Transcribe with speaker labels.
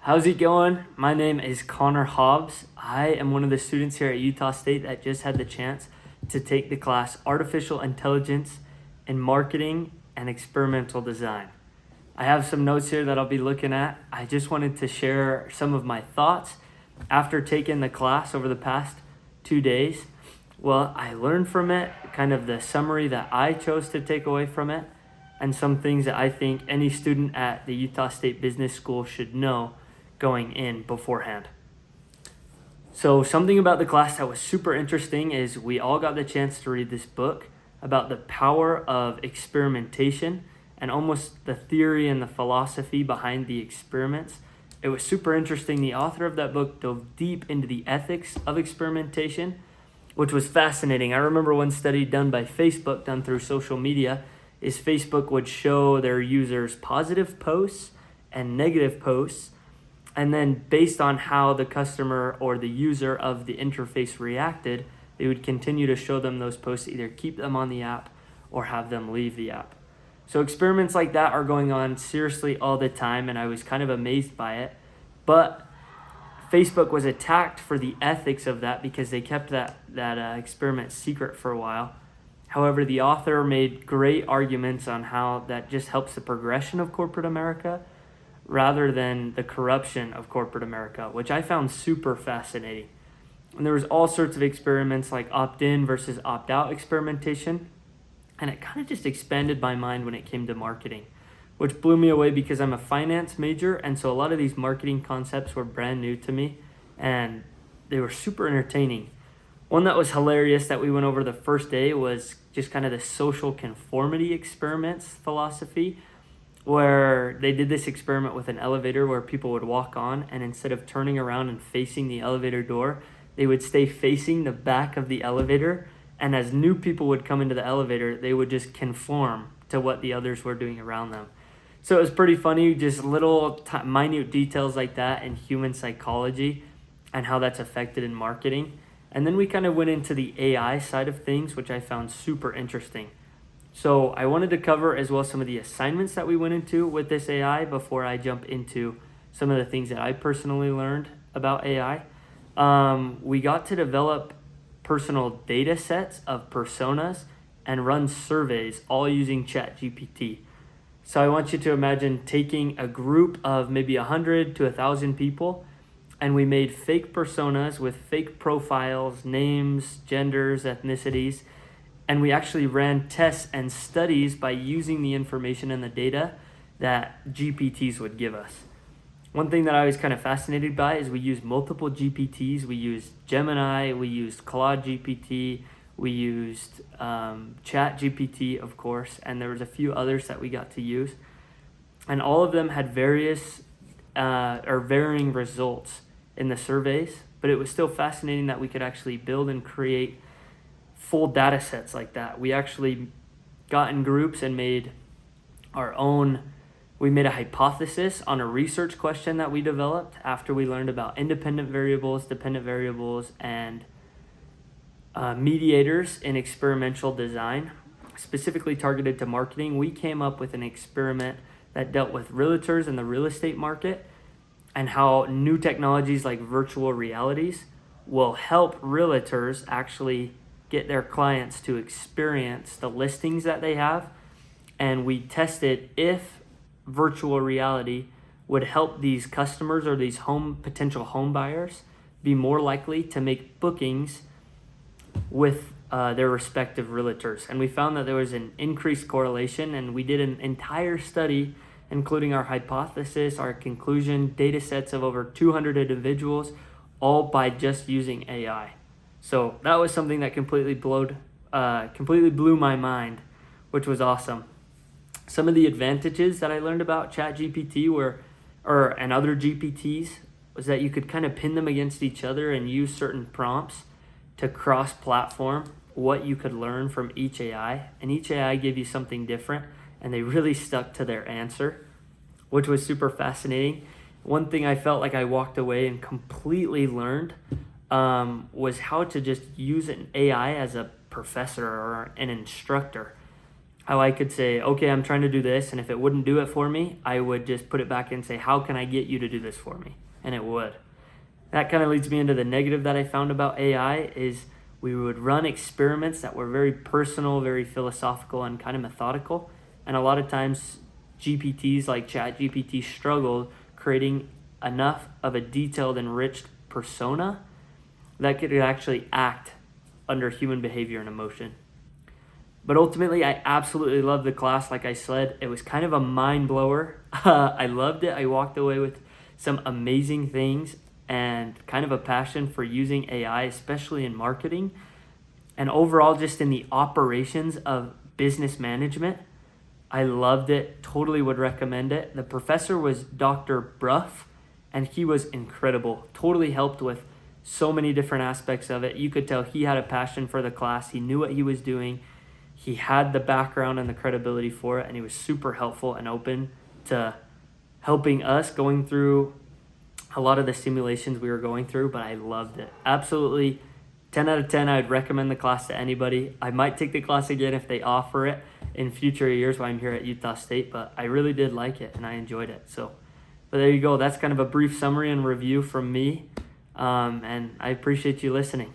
Speaker 1: How's it going? My name is Conner Hobbs. I am one of the students here at Utah State that just had the chance to take the class Artificial Intelligence in Marketing and Experimental Design. I have some notes here that I'll be looking at. I just wanted to share some of my thoughts after taking the class over the past 2 days. Well, I learned from it, kind of the summary that I chose to take away from it, and some things that I think any student at the Utah State Business School should know going in beforehand. So something about the class that was super interesting is we all got the chance to read this book about the power of experimentation and almost the theory and the philosophy behind the experiments. It was super interesting. The author of that book dove deep into the ethics of experimentation, which was fascinating. I remember one study done by Facebook, done through social media, is Facebook would show their users positive posts and negative posts, and then based on how the customer or the user of the interface reacted, they would continue to show them those posts, either keep them on the app or have them leave the app. So experiments like that are going on seriously all the time, and I was kind of amazed by it. But Facebook was attacked for the ethics of that because they kept that experiment secret for a while. However, the author made great arguments on how that just helps the progression of corporate America rather than the corruption of corporate America, which I found super fascinating. And there was all sorts of experiments like opt-in versus opt-out experimentation, and it kind of just expanded my mind when it came to marketing, which blew me away because I'm a finance major, and so a lot of these marketing concepts were brand new to me, and they were super entertaining. One that was hilarious that we went over the first day was just kind of the social conformity experiments philosophy, where they did this experiment with an elevator where people would walk on, and instead of turning around and facing the elevator door, they would stay facing the back of the elevator, and as new people would come into the elevator, they would just conform to what the others were doing around them. So it was pretty funny, just little minute details like that in human psychology and how that's affected in marketing. And then we kind of went into the AI side of things, which I found super interesting. So I wanted to cover as well some of the assignments that we went into with this AI before I jump into some of the things that I personally learned about AI. We got to develop personal data sets of personas and run surveys all using ChatGPT. So I want you to imagine taking a group of maybe 100 to 1,000 people, and we made fake personas with fake profiles, names, genders, ethnicities, and we actually ran tests and studies by using the information and the data that GPTs would give us. One thing that I was kind of fascinated by is we used multiple GPTs. We used Gemini, we used Claude GPT, we used Chat GPT, of course, and there was a few others that we got to use. And all of them had various or varying results in the surveys, but it was still fascinating that we could actually build and create full data sets like that. We actually got in groups and made our own. We made a hypothesis on a research question that we developed after we learned about independent variables, dependent variables, and mediators in experimental design, specifically targeted to marketing. We came up with an experiment that dealt with realtors in the real estate market and how new technologies like virtual realities will help realtors actually get their clients to experience the listings that they have. And we tested if virtual reality would help these customers or these potential home buyers be more likely to make bookings with their respective realtors. And we found that there was an increased correlation, and we did an entire study including our hypothesis, our conclusion, data sets of over 200 individuals, all by just using AI. So that was something that completely blew my mind, which was awesome. Some of the advantages that I learned about ChatGPT and other GPTs was that you could kind of pin them against each other and use certain prompts to cross-platform what you could learn from each AI. And each AI gave you something different, and they really stuck to their answer, which was super fascinating. One thing I felt like I walked away and completely learned was how to just use an AI as a professor or an instructor. how I could say, okay, I'm trying to do this, and if it wouldn't do it for me, I would just put it back and say, how can I get you to do this for me? And it would. That kind of leads me into the negative that I found about AI is we would run experiments that were very personal, very philosophical, and kind of methodical. And a lot of times GPTs like ChatGPT struggled creating enough of a detailed, enriched persona that could actually act under human behavior and emotion. But ultimately, I absolutely loved the class. Like I said, it was kind of a mind blower. I loved it. I walked away with some amazing things and kind of a passion for using AI, especially in marketing and overall just in the operations of business management. I loved it. Totally would recommend it. The professor was Dr. Brough, and he was incredible. Totally helped with so many different aspects of it. You could tell he had a passion for the class. He knew what he was doing. He had the background and the credibility for it, and he was super helpful and open to helping us going through a lot of the simulations we were going through, but I loved it. Absolutely 10 out of 10. I would recommend the class to anybody. I might take the class again if they offer it in future years while I'm here at Utah State, but I really did like it and I enjoyed it. But there you go. That's kind of a brief summary and review from me, and I appreciate you listening.